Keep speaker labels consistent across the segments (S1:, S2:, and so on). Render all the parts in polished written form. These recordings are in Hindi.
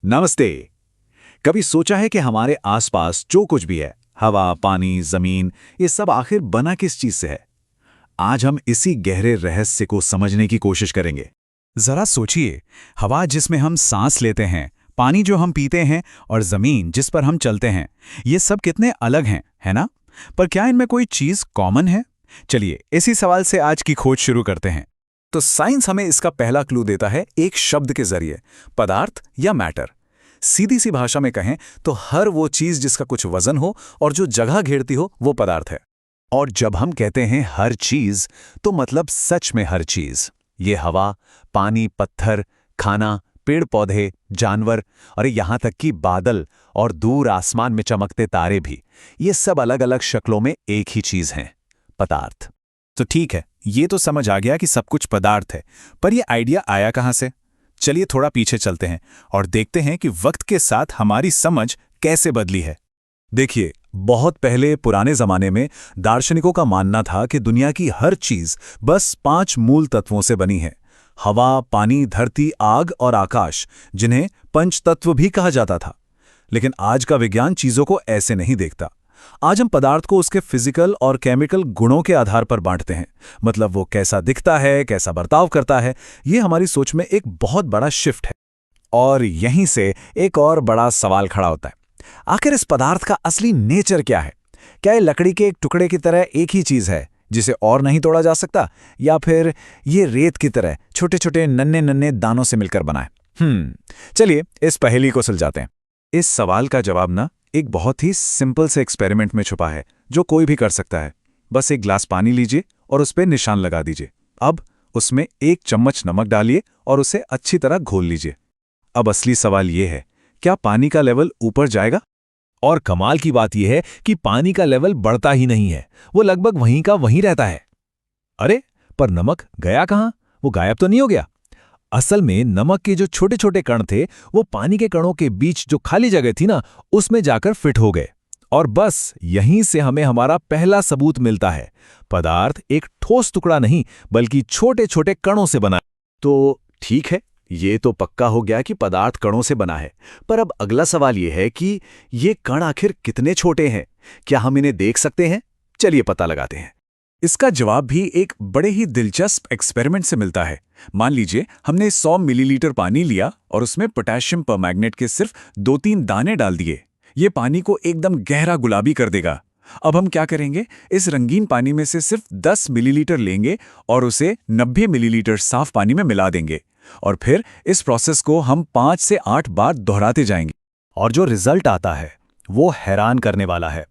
S1: नमस्ते। कभी सोचा है कि हमारे आसपास जो कुछ भी है, हवा, पानी, जमीन, ये सब आखिर बना किस चीज से है? आज हम इसी गहरे रहस्य को समझने की कोशिश करेंगे।
S2: जरा सोचिए, हवा जिसमें हम सांस लेते हैं, पानी जो हम पीते हैं और जमीन जिस पर हम चलते हैं, ये सब कितने अलग हैं, है ना? पर क्या इनमें कोई चीज कॉमन है? चलिए इसी सवाल से आज की खोज शुरू करते हैं। तो साइंस हमें इसका पहला क्लू देता है एक शब्द के जरिए, पदार्थ या मैटर। सीधी सी भाषा में कहें तो हर वो चीज जिसका कुछ वजन हो और जो जगह घेरती हो वो पदार्थ है। और जब हम कहते हैं हर चीज, तो मतलब सच में हर चीज। ये हवा, पानी, पत्थर, खाना, पेड़ पौधे, जानवर और यहाँ तक कि बादल और दूर आसमान में चमकते तारे भी, ये सब अलग अलग शक्लों में एक ही चीज हैं, पदार्थ। तो ठीक है, ये तो समझ आ गया कि सब कुछ पदार्थ है, पर यह आइडिया आया कहाँ से? चलिए थोड़ा पीछे चलते हैं और देखते हैं कि वक्त के साथ हमारी समझ कैसे बदली है। देखिए, बहुत पहले पुराने जमाने में दार्शनिकों का मानना था कि दुनिया की हर चीज बस 5 मूल तत्वों से बनी है: हवा, पानी, धरती, आग और आकाश, जिन्हें पंचतत्व भी कहा जाता था। लेकिन आज का विज्ञान चीजों को ऐसे नहीं देखता। आज हम पदार्थ को उसके फिजिकल और केमिकल गुणों के आधार पर बांटते हैं। मतलब वो कैसा दिखता है, कैसा बर्ताव करता है। ये हमारी सोच में एक बहुत बड़ा शिफ्ट है। और यहीं से एक और बड़ा सवाल खड़ा होता है, आखिर इस पदार्थ का असली नेचर क्या है? क्या ये लकड़ी के एक टुकड़े की तरह एक ही चीज है जिसे और नहीं तोड़ा जा सकता, या फिर ये रेत की तरह छोटे छोटे नन्हे नन्हे दानों से मिलकर बना है? चलिए इस पहेली को सुलझाते हैं। इस सवाल का जवाब ना एक बहुत ही सिंपल से एक्सपेरिमेंट में छुपा है, जो कोई भी कर सकता है। बस एक ग्लास पानी लीजिए और उस पर निशान लगा दीजिए। अब उसमें 1 चम्मच नमक डालिए और उसे अच्छी तरह घोल लीजिए। अब असली सवाल ये है, क्या पानी का लेवल ऊपर जाएगा?
S3: और कमाल की बात यह है कि पानी का लेवल बढ़ता ही नहीं है, वो लगभग वहीं का वहीं रहता है। अरे, पर नमक गया कहाँ? वो गायब तो नहीं हो गया? असल में नमक के जो छोटे छोटे कण थे, वो पानी के कणों के बीच जो खाली जगह थी ना, उसमें जाकर फिट हो गए। और बस यहीं से हमें हमारा पहला सबूत मिलता है, पदार्थ एक ठोस टुकड़ा नहीं बल्कि छोटे छोटे कणों से बना है।
S1: तो ठीक है, ये तो पक्का हो गया कि पदार्थ कणों से बना है। पर अब अगला सवाल ये है कि ये कण आखिर कितने छोटे हैं? क्या हम इन्हें देख सकते हैं? चलिए पता लगाते हैं।
S2: इसका जवाब भी एक बड़े ही दिलचस्प एक्सपेरिमेंट से मिलता है। मान लीजिए हमने 100 मिलीलीटर पानी लिया और उसमें पोटेशियम परमैंगनेट के सिर्फ 2-3 दाने डाल दिए। ये पानी को एकदम गहरा गुलाबी कर देगा। अब हम क्या करेंगे, इस रंगीन पानी में से सिर्फ 10 मिलीलीटर लेंगे और उसे 90 मिलीलीटर साफ पानी में मिला देंगे। और फिर इस प्रोसेस को हम 5 से 8 बार दोहराते जाएंगे।
S3: और जो रिजल्ट आता है वो हैरान करने वाला है।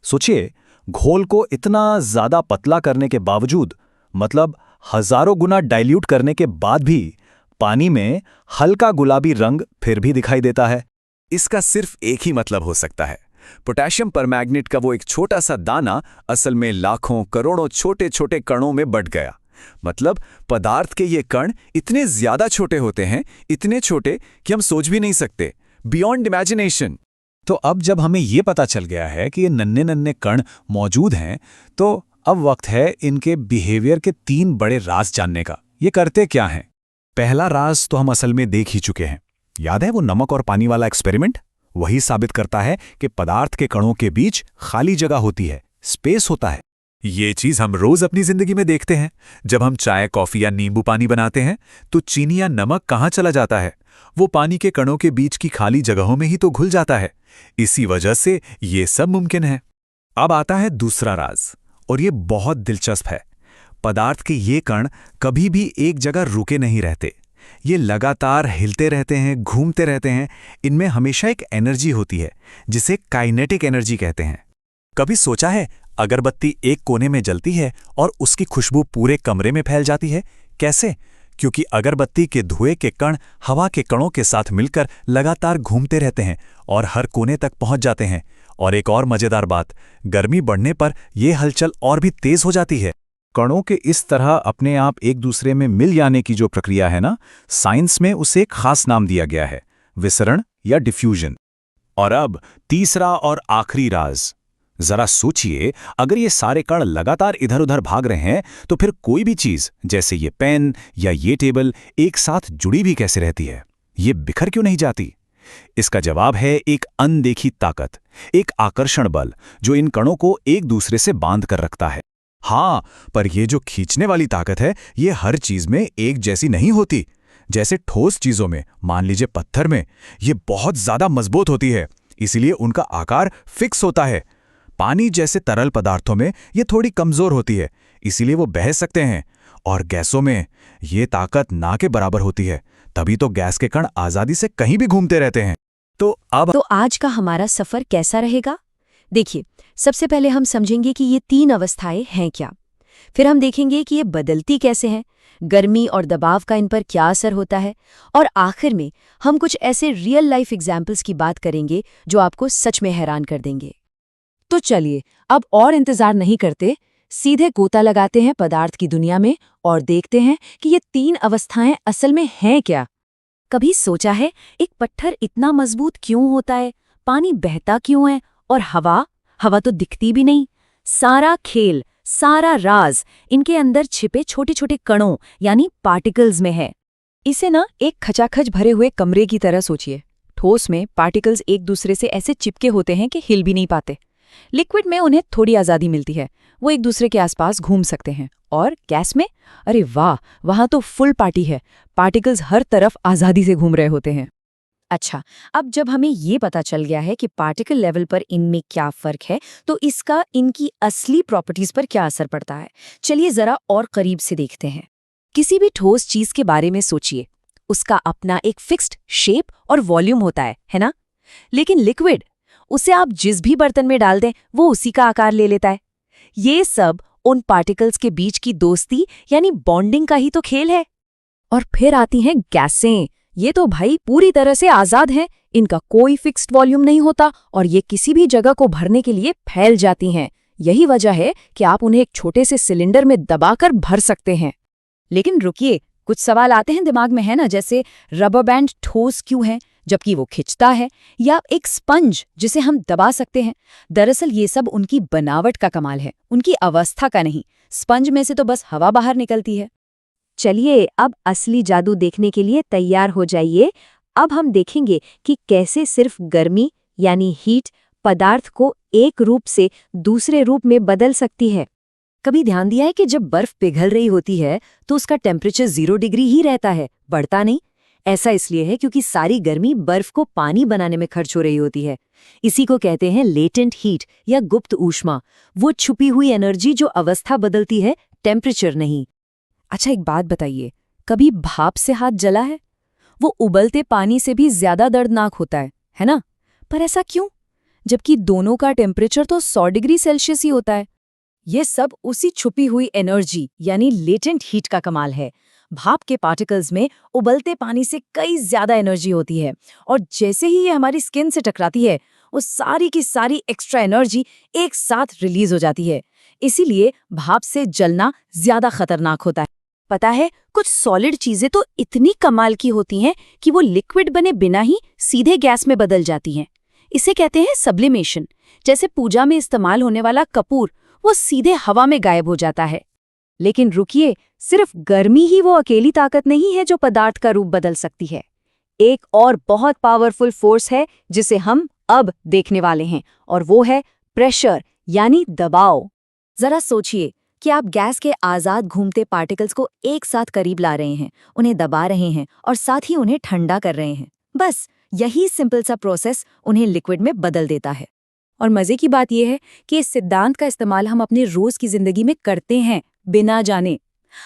S3: सोचिए, घोल को इतना ज्यादा पतला करने के बावजूद, मतलब हजारों गुना डाइल्यूट करने के बाद भी, पानी में हल्का गुलाबी रंग फिर भी दिखाई देता है।
S2: इसका सिर्फ एक ही मतलब हो सकता है, पोटेशियम परमैंगनेट का वो एक छोटा सा दाना असल में लाखों करोड़ों छोटे छोटे कणों में बंट गया। मतलब पदार्थ के ये कण इतने ज्यादा छोटे होते हैं, इतने छोटे कि हम सोच भी नहीं सकते, बियॉन्ड इमेजिनेशन। तो अब जब हमें ये पता चल गया है कि ये नन्हे नन्हे कण मौजूद हैं, तो अब वक्त है इनके बिहेवियर के 3 बड़े राज जानने का। ये करते क्या हैं? पहला राज तो हम असल में देख ही चुके हैं। याद है वो नमक और पानी वाला एक्सपेरिमेंट? वही साबित करता है कि पदार्थ के कणों के बीच खाली जगह होती है, स्पेस होता है। ये चीज हम रोज अपनी जिंदगी में देखते हैं। जब हम चाय, कॉफी या नींबू पानी बनाते हैं, तो चीनी या नमक कहाँ चला जाता है? वो पानी के कणों के बीच की खाली जगहों में ही तो घुल जाता है। इसी वजह से ये सब मुमकिन है। अब आता है दूसरा राज, और ये बहुत दिलचस्प है। पदार्थ के ये कण कभी भी एक जगह रुके नहीं रहते। ये लगातार हिलते रहते हैं, घूमते रहते हैं। इनमें हमेशा एक एनर्जी होती है जिसे काइनेटिक एनर्जी कहते हैं। कभी सोचा है, अगरबत्ती एक कोने में जलती है और उसकी खुशबू पूरे कमरे में फैल जाती है? कैसे? क्योंकि अगरबत्ती के धुएं के कण हवा के कणों के साथ मिलकर लगातार घूमते रहते हैं और हर कोने तक पहुंच जाते हैं। और एक और मजेदार बात, गर्मी बढ़ने पर यह हलचल और भी तेज हो जाती है। कणों के इस तरह अपने आप एक दूसरे में मिल जाने की जो प्रक्रिया है ना, साइंस में उसे एक खास नाम दिया गया है, विसरण या डिफ्यूजन। और अब तीसरा और आखिरी राज। जरा सोचिए, अगर ये सारे कण लगातार इधर उधर भाग रहे हैं, तो फिर कोई भी चीज, जैसे ये पेन या ये टेबल, एक साथ जुड़ी भी कैसे रहती है? ये बिखर क्यों नहीं जाती? इसका जवाब है एक अनदेखी ताकत, एक आकर्षण बल जो इन कणों को एक दूसरे से बांध कर रखता है। हाँ, पर ये जो खींचने वाली ताकत है, ये हर चीज में एक जैसी नहीं होती। जैसे ठोस चीजों में, मान लीजिए पत्थर में, ये बहुत ज्यादा मजबूत होती है, इसीलिए उनका आकार फिक्स होता है। पानी जैसे तरल पदार्थों में ये थोड़ी कमजोर होती है, इसीलिए वो बह सकते हैं। और गैसों में ये ताकत ना के बराबर होती है, तभी तो गैस के कण आजादी से कहीं भी घूमते रहते हैं।
S4: तो आज का हमारा सफर कैसा रहेगा? देखिए, सबसे पहले हम समझेंगे कि ये 3 अवस्थाएं हैं क्या। फिर हम देखेंगे कि ये बदलती कैसे हैं, गर्मी और दबाव का इन पर क्या असर होता है, और आखिर में हम कुछ ऐसे रियल लाइफ एग्जाम्पल्स की बात करेंगे जो आपको सच में हैरान कर देंगे। तो चलिए, अब और इंतजार नहीं करते, सीधे गोता लगाते हैं पदार्थ की दुनिया में और देखते हैं कि ये 3 अवस्थाएं असल में हैं क्या। कभी सोचा है एक पत्थर इतना मजबूत क्यों होता है, पानी बहता क्यों है, और हवा तो दिखती भी नहीं। सारा खेल, सारा राज इनके अंदर छिपे छोटे छोटे कणों यानी पार्टिकल्स में है। इसे ना एक खचाखच भरे हुए कमरे की तरह सोचिए। ठोस में पार्टिकल्स एक दूसरे से ऐसे चिपके होते हैं कि हिल भी नहीं पाते। लिक्विड में उन्हें थोड़ी आज़ादी मिलती है, वो एक दूसरे के आसपास घूम सकते हैं। और गैस में, अरे वाह, वहां तो फुल पार्टी है, पार्टिकल्स हर तरफ आज़ादी से घूम रहे होते हैं। अच्छा, अब जब हमें ये पता चल गया है कि पार्टिकल लेवल पर इनमें क्या फर्क है, तो इसका इनकी असली प्रॉपर्टीज पर क्या असर पड़ता है, चलिए जरा और करीब से देखते हैं। किसी भी ठोस चीज के बारे में सोचिए, उसका अपना एक फिक्स्ड शेप और वॉल्यूम होता है ना? लेकिन लिक्विड, उसे आप जिस भी बर्तन में डाल दें वो उसी का आकार ले लेता है। ये सब उन पार्टिकल्स के बीच की दोस्ती यानी बॉन्डिंग का ही तो खेल है। और फिर आती हैं गैसें। ये तो भाई पूरी तरह से आजाद हैं, इनका कोई फिक्स्ड वॉल्यूम नहीं होता और ये किसी भी जगह को भरने के लिए फैल जाती हैं। यही वजह है कि आप उन्हें एक छोटे से सिलेंडर में दबाकर भर सकते हैं। लेकिन रुकिए, कुछ सवाल आते हैं दिमाग में, है ना? जैसे रबर बैंड ठोस क्यों है जबकि वो खिंचता है, या एक स्पंज जिसे हम दबा सकते हैं। दरअसल ये सब उनकी बनावट का कमाल है, उनकी अवस्था का नहीं। स्पंज में से तो बस हवा बाहर निकलती है। चलिए, अब असली जादू देखने के लिए तैयार हो जाइए। अब हम देखेंगे कि कैसे सिर्फ गर्मी यानी हीट पदार्थ को एक रूप से दूसरे रूप में बदल सकती है। कभी ध्यान दिया है कि जब बर्फ पिघल रही होती है तो उसका टेम्परेचर 0 डिग्री ही रहता है, बढ़ता नहीं। ऐसा इसलिए है क्योंकि सारी गर्मी बर्फ को पानी बनाने में खर्च हो रही होती है। इसी को कहते हैं लेटेंट हीट या गुप्त ऊष्मा, वो छुपी हुई एनर्जी जो अवस्था बदलती है, टेम्परेचर नहीं। अच्छा, एक बात बताइए, कभी भाप से हाथ जला है? वो उबलते पानी से भी ज्यादा दर्दनाक होता है ना? पर ऐसा क्यों, जबकि दोनों का टेम्परेचर तो 100 डिग्री सेल्सियस ही होता है? ये सब उसी छुपी हुई एनर्जी यानी लेटेंट हीट का कमाल है। भाप के पार्टिकल्स में उबलते पानी से कई ज्यादा एनर्जी होती है, और जैसे ही ये हमारी स्किन से टकराती है, वो सारी की सारी एक्स्ट्रा एनर्जी एक साथ रिलीज हो जाती है। इसीलिए भाप से जलना ज्यादा खतरनाक होता है। पता है, कुछ सॉलिड चीजें तो इतनी कमाल की होती हैं कि वो लिक्विड बने बिना ही सीधे गैस में बदल जाती हैं। इसे कहते हैं सब्लिमेशन। जैसे पूजा में इस्तेमाल होने वाला कपूर, वो सीधे हवा में गायब हो जाता है। लेकिन रुकिए, सिर्फ गर्मी ही वो अकेली ताकत नहीं है जो पदार्थ का रूप बदल सकती है। एक और बहुत पावरफुल फोर्स है जिसे हम अब देखने वाले हैं, और वो है प्रेशर यानी दबाव। जरा सोचिए कि आप गैस के आजाद घूमते पार्टिकल्स को एक साथ करीब ला रहे हैं, उन्हें दबा रहे हैं और साथ ही उन्हें ठंडा कर रहे हैं। बस यही सिंपल सा प्रोसेस उन्हें लिक्विड में बदल देता है। और मजे की बात यह है कि इस सिद्धांत का इस्तेमाल हम अपने रोज की जिंदगी में करते हैं बिना जाने।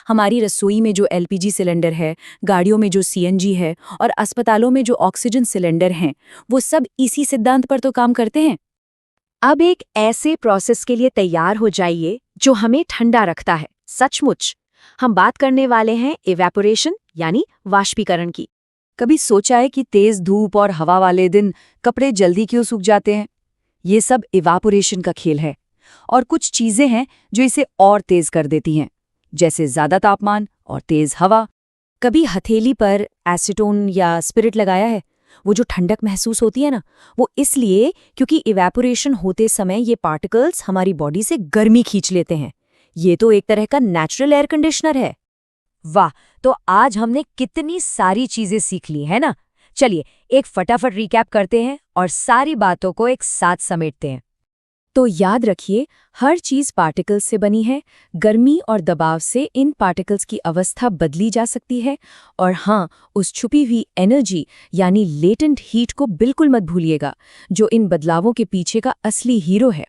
S4: हमारी रसोई में जो एलपीजी सिलेंडर है, गाड़ियों में जो सीएनजी है और अस्पतालों में जो ऑक्सीजन सिलेंडर हैं, वो सब इसी सिद्धांत पर तो काम करते हैं। अब एक ऐसे प्रोसेस के लिए तैयार हो जाइए जो हमें ठंडा रखता है, सचमुच। हम बात करने वाले हैं इवेपोरेशन यानी वाष्पीकरण की। कभी सोचा है कि तेज धूप और हवा वाले दिन कपड़े जल्दी क्यों सूख जाते हैं? ये सब इवेपोरेशन का खेल है। और कुछ चीजें हैं जो इसे और तेज कर देती हैं, जैसे ज्यादा तापमान और तेज हवा। कभी हथेली पर एसीटोन या स्पिरिट लगाया है? वो जो ठंडक महसूस होती है ना, वो इसलिए क्योंकि इवेपोरेशन होते समय ये पार्टिकल्स हमारी बॉडी से गर्मी खींच लेते हैं। ये तो एक तरह का नेचुरल एयर कंडीशनर है। वाह, तो आज हमने कितनी सारी चीजें सीख ली है ना? चलिए एक फटाफट रिकैप करते हैं और सारी बातों को एक साथ समेटते हैं। तो याद रखिए, हर चीज पार्टिकल्स से बनी है। गर्मी और दबाव से इन पार्टिकल्स की अवस्था बदली जा सकती है। और हाँ, उस छुपी हुई एनर्जी यानी लेटेंट हीट को बिल्कुल मत भूलिएगा, जो इन बदलावों के पीछे का असली हीरो है।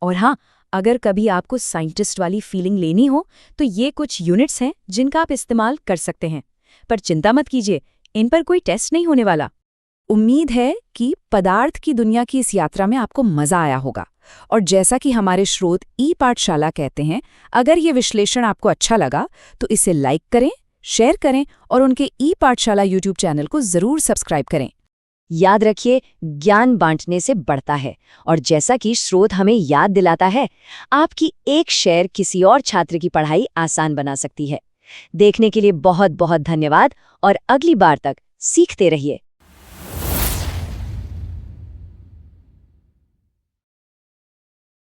S4: और हाँ, अगर कभी आपको साइंटिस्ट वाली फीलिंग लेनी हो तो ये कुछ यूनिट्स हैं जिनका आप इस्तेमाल कर सकते हैं। पर चिंता मत कीजिए, इन पर कोई टेस्ट नहीं होने वाला। उम्मीद है कि पदार्थ की दुनिया की इस यात्रा में आपको मजा आया होगा। और जैसा कि हमारे स्रोत ई पाठशाला कहते हैं, अगर ये विश्लेषण आपको अच्छा लगा तो इसे लाइक करें, शेयर करें और उनके ई पाठशाला यूट्यूब चैनल को जरूर सब्सक्राइब करें। याद रखिए, ज्ञान बांटने से बढ़ता है और जैसा कि स्रोत हमें याद दिलाता है, आपकी एक शेयर किसी और छात्र की पढ़ाई आसान बना सकती है। देखने के लिए बहुत बहुत धन्यवाद और अगली बार तक सीखते रहिए।